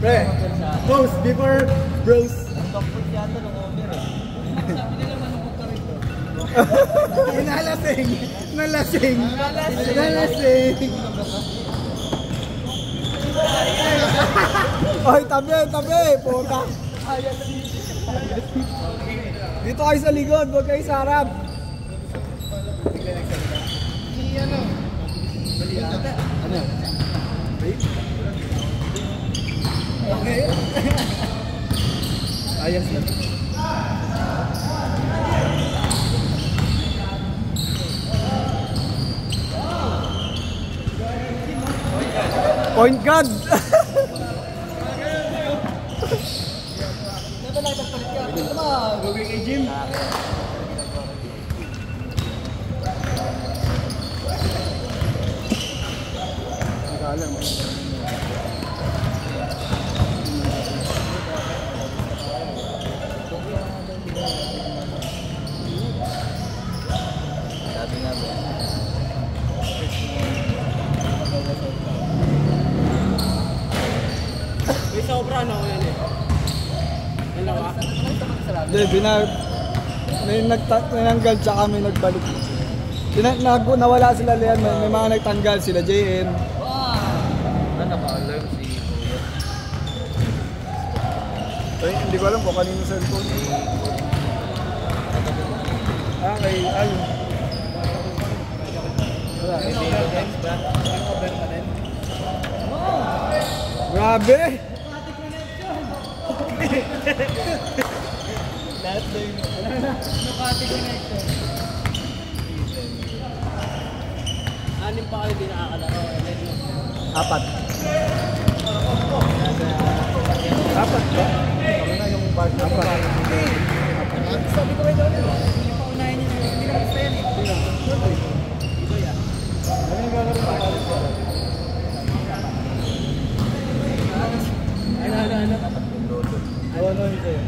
Pre, post before bros. Kapag yata ng over eh. Sabi nila manubog ka rito. Nalasing. Nalasing. Nalasing. Oy, tabi, tabi. Puta. Dito kayo sa likod, huwag kayo sa harap. Ano? Okay. Ayos na. Point guard. Gawin kay Jim. Alam. Sabi nga ba? May sobra na ako yan eh. Dalawa? Hindi, may nagtanggal tsaka may nagbalik. Nawala sila Leon, may mga nagtanggal sila JN. Ano ba? Alarm si Kuya. Ay, hindi ko alam kung kanino cellphone. Ah, kay Al. Wala. Grabe! Lahat na yun. Nukati connection. Anim pa kayo di nakakalaro. Apat. Apat ba? Kami na yung part na apat. Sabi ko kayo doon. Hindi pa unahin niyo. Hindi na gusto yan eh. Ito yan. Ano yung gagawin pa? Ano? Ano yung sa'yo?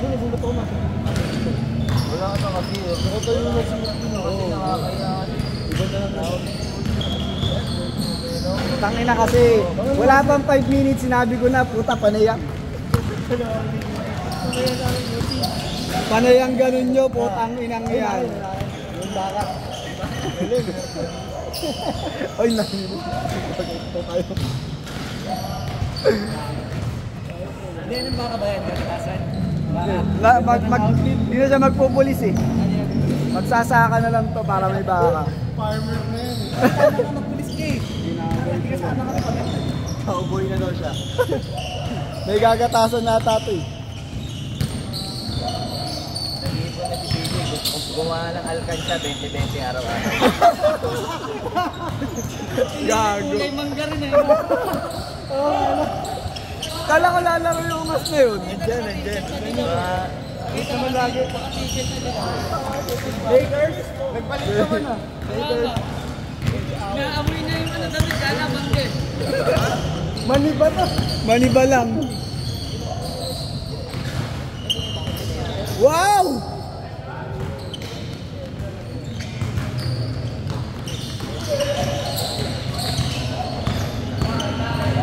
Ano, bulot ako na. Wala ka na kasi. Ako tayo yung nagsimula. Kasi nakakaya kasi. Iba na lang ako. Tangina kasi, wala pang 5 minutes sinabi ko na, puta panayang. Panayang ganun nyo, putang inang yan. Yung bakat. Ay, nahilo. Ito tayo. Hindi yan ang baka ba yan? Katatasan? Hindi na siya magpupulis eh. Magsasaka na lang to para may baka. Farmer na yan eh. Tama ka magpulis ka eh. Hindi ka sana kami pag Cowboy na daw siya. May gagatasan na tato eh. Nag-iipon na si PJ. Kung gumawa ng alkansya, 20-20 araw-araw. Gago. Kulay mangga rin eh. Kala ko lalaro yung mas na yun. Nandyan. Ito naman lagi. Paka-t-shirt na nila. Lakers? Nagbalik naman ah. Lakers. Naamoy na yung ano dati, kala mangga eh. Maniba na. Maniba lang. Wow!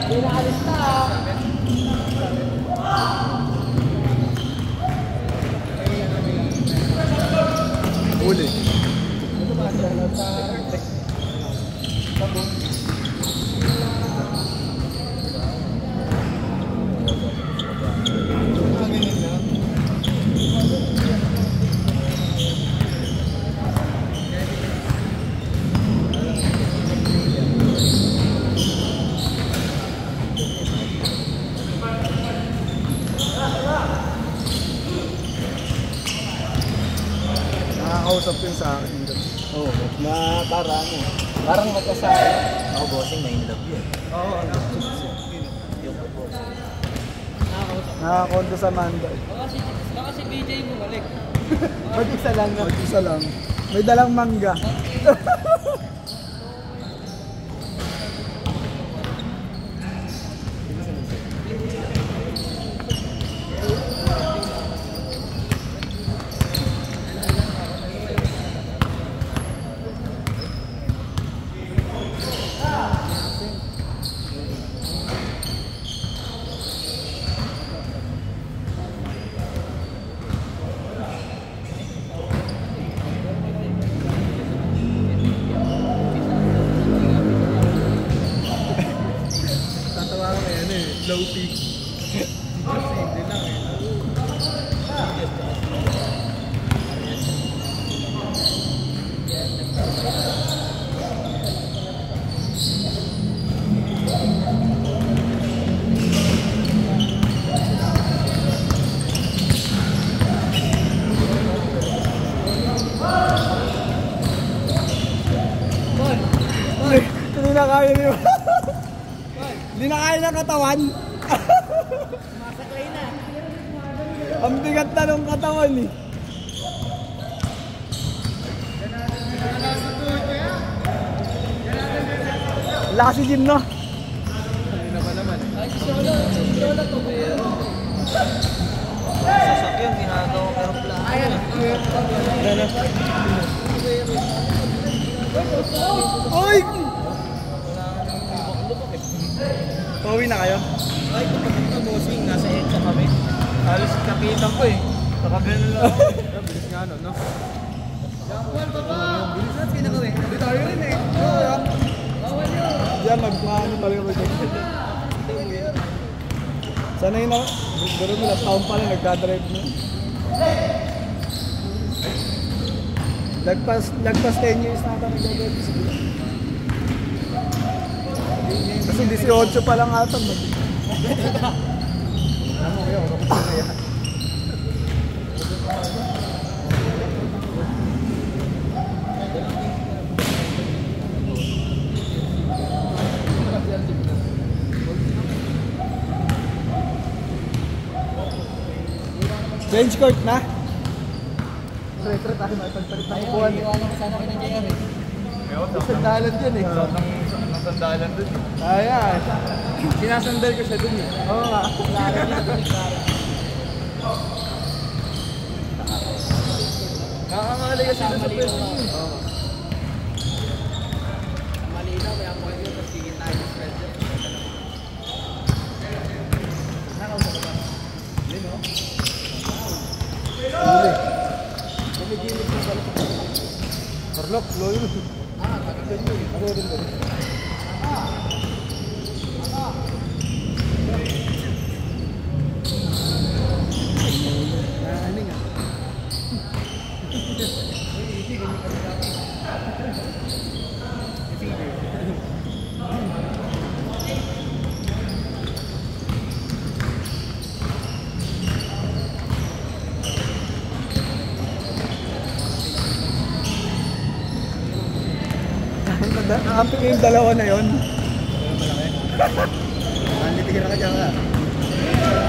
Pinaalis na ah. Uli. Nakakausap yun sa akin. Oo, na parang magkasama. Ako, bossing, may in love yun. Oo, Yung bossing. nakakonto sa Manda. Baka si BJ bumalik. Mag-isa lang. Mag-isa lang. May dalang mangga. Low peak. Hindi lang eh. Hindi na kaya niyo. Hindi na kaya ng katawan. Masaklay na. Ang bigat na ng katawan eh. Wala kasi gym no? Hindi na pa naman. Sasakyan, ginagawang aeroplano. Oy! Pauwi na kayo? Ay, kapatid ko, bossing, nasa EDSA kami. Halos kapitan ko eh. Sa kabila lang. Bilis nga no? Bilis na, pinakawin. Hindi tayo rin eh. Diyan, magmaano pa rin ako. Sana yun ako. Pero mo lang, taon pa lang nagdadrive mo. Lagpas 10 years na ata nagdadrive. Kasi 18 pa lang ata. Ano kaya, ako kaya. Bench court na? Retro tayo, magpagpalit na kukuhan eh. Iwanan ko sana kayo ng JR eh. Sandalan dyan eh. Nasandalan dun. Ayan. Sinasandal ko siya dun eh. Oo nga. Nakakamali kasi doon sa pwesto niyo. Malinaw, kaya mo kayo tapos sigit tayo sa pwesto. Carlock, loyo. Nakapit yung dalawa na yun. Anli, tigil ka dyan ka.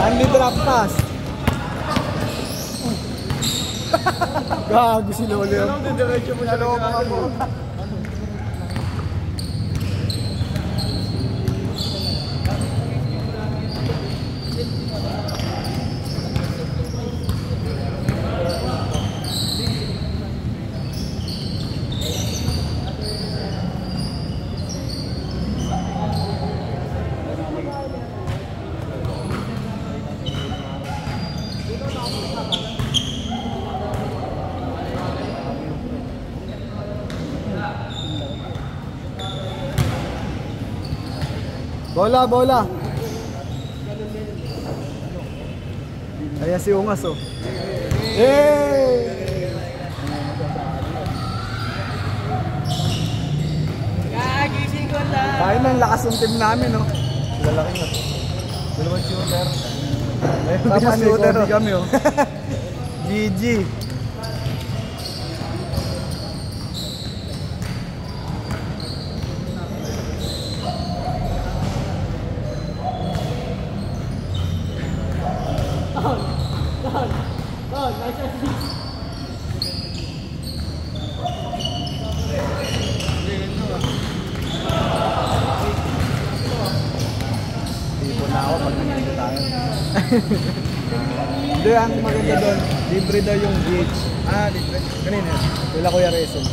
Only drop pass. Gago si Lolo yun. Diretso mo siya loob mga po. Bola, bola. Ayan si Ungas oh. Yay! Kagising ko lang. Tayo ng lakas ng team namin oh. Lalaki nga. Dalawang shooter. Tama ni Kobe kami oh. GG. Tipo na ako pag nandito tayo. Hindi, ang maganda doon, libre daw yung beach. Ah, libre. Kanina. Sila Kuya Reson.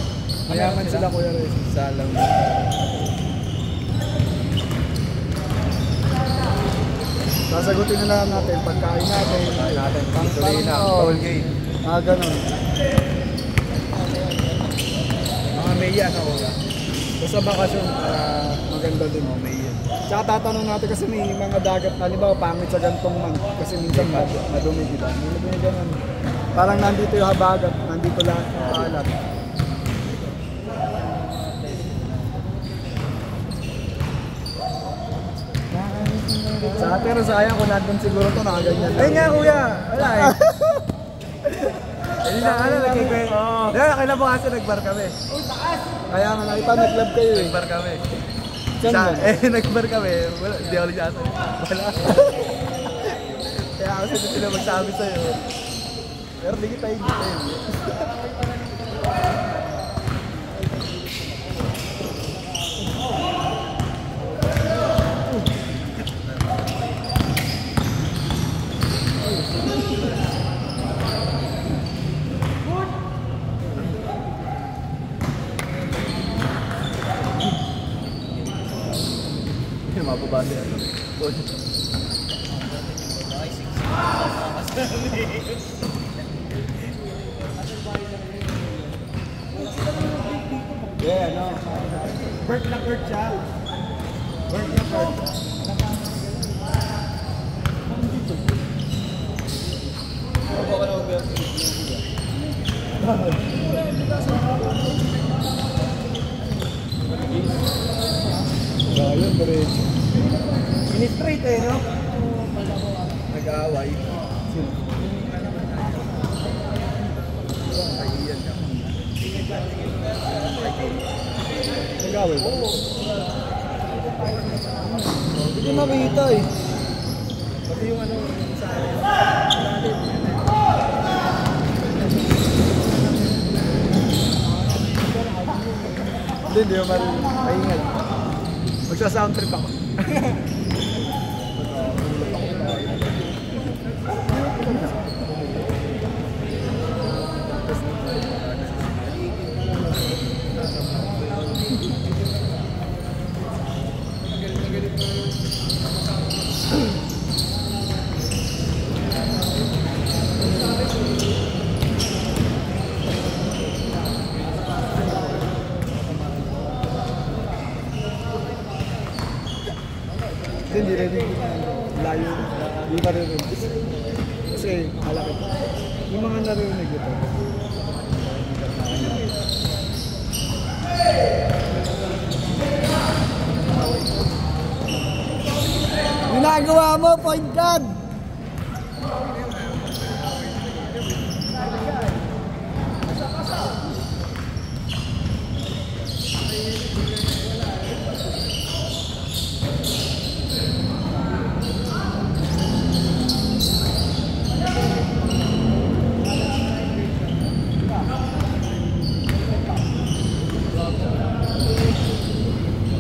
Mayaman sila Kuya Reson. Salang. Sasagutin na lang natin pagkain natin. Gasolina, toll gate. Ganun. Mga meya na ko. Basta bakasyon, maganda din. Oh, may yan. Tsaka tatanong natin kasi may mga dagat, halimbawa pangit sa gantong man. Kasi minsan madumi, di ba? May ganun. Parang nandito yung habagat, nandito lahat ng alat. Pero sayang kung nandun siguro to nakaganyan. Ayun nga kuya, wala eh. Hindi na ano, nagkikwento. Kaya kinabukasan kasi nagbar kami. Kaya nga nakita nag-club kayo eh. Nagbar kami. Saan ba? Nagbar kami. Wala, hindi ako nagsasabi. Wala. Kaya kasi hindi sila magsabi sa'yo. Pero di kita hindi tayo. Mapabasa yan. Yeah, no. Bird na bird siya. Bird na bird. Ayun, diretso. Ini-straight eh, no? Nag-aaway. Nag-away ba? Hindi ko nakita eh. Pati yung ano, sa Hindi mo maingay. Magsa-sound trip ako. Hindi rin layo, hindi pa rin kasi malaki. Yung mga narinig ito. Ginagawa mo, point guard!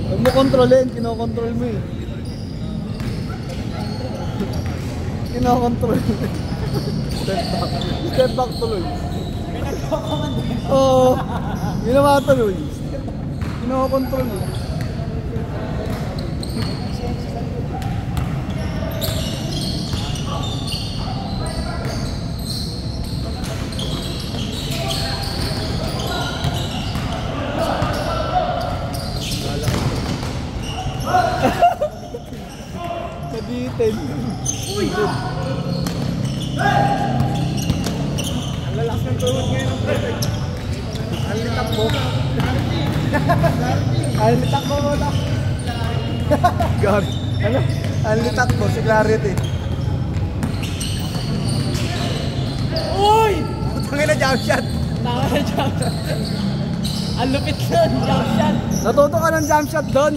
Huwag mo kontrolin, kinokontrol mo eh. Kinokontrol. Step back. Step back tuloy. Oo. Ginawa tuloy. Kinokontrol mo. Kabitin. Uy! ang lalas ng tuhod ngayon ng perfect. Ang litak mo. Ang litak mo muna. Gabi. Ano? Ang litak mo, si Clarity. Uy! Putangin na jump shot. Tama na jump shot. Ang lupit nun, jump shot. Natuto ka ng jump shot doon.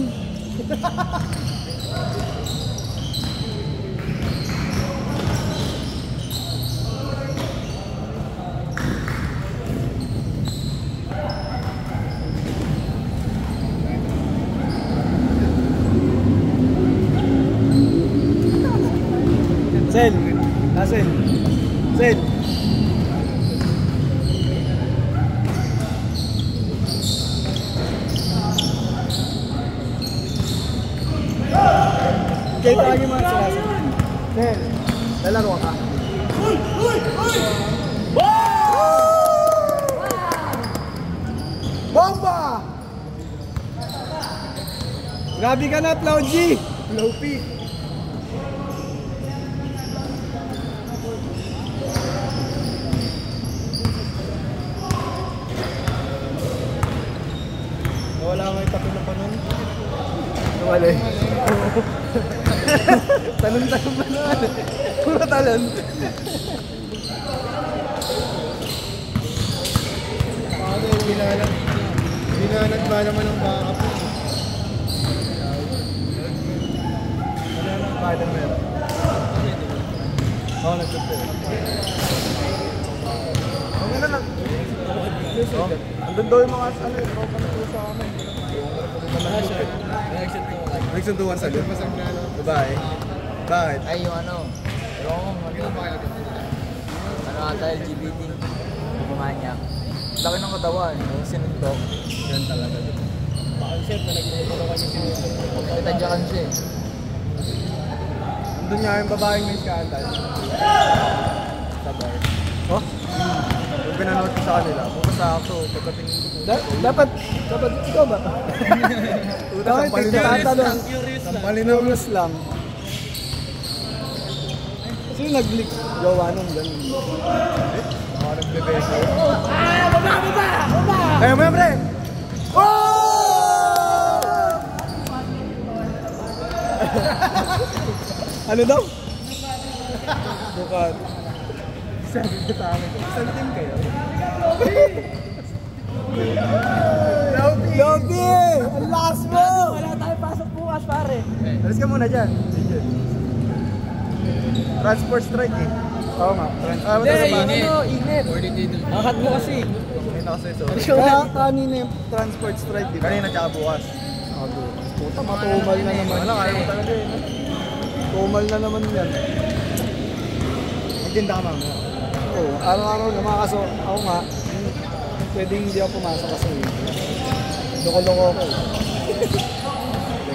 Sel, Sel, Sel. Kaya lagi mga sila. Sel, lalaro ka. Bomba! Grabe ka na, Flow G! Flow P! Wala nga yung tapin na pa nun. Wala eh. Talon-talon pa naman. Puro talon. Paano yung ginanag ba naman ang baka po? Wala nang kaya meron. Oo, nagsupo. Okay na lang. Andun daw yung mga ano yung tropa na po sa amin. Nagsunduan sa loob. Babae. Bakit? Ay, yung ano. Yung ano ata, LGBT. Bumanyak. Laki ng katawan. Yung sinundok. Yan talaga. Bakit sir, nagmumula kami sinunod. Nagtadyakan siya eh. Andun nga yung babaeng may skandal. Sa bar. Oh? Yung pinanood ko sa kanila, mukha sa ako, pagkatingin ko. Dapat ikaw ba? Bakit nagtatanong? Sampalin na Curious lang. Sino nag-leak? Jowa nung ganun. Mga nagbe-beso. Baba! Kaya mo yan, pre! Ano daw? Bukan. Sabi ko sa amin, isang team kayo. Lobby! Ang lakas mo! Wala tayo pasok bukas, pare. Alis ka muna dyan. Transport strike eh. Oo nga. Init. Angat mo kasi. Hindi na kasi so. Kaya kanina yung transport strike, di ba? Kanina tsaka bukas. Puta, matumal na naman. Wala, kaya mo talaga eh. Tumal na naman yan. Magtinda ka mamaya. Oo, araw-araw naman kaso ako nga, pwedeng hindi ako pumasok kasi loko-loko ako.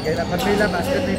Kaya pag may labas, may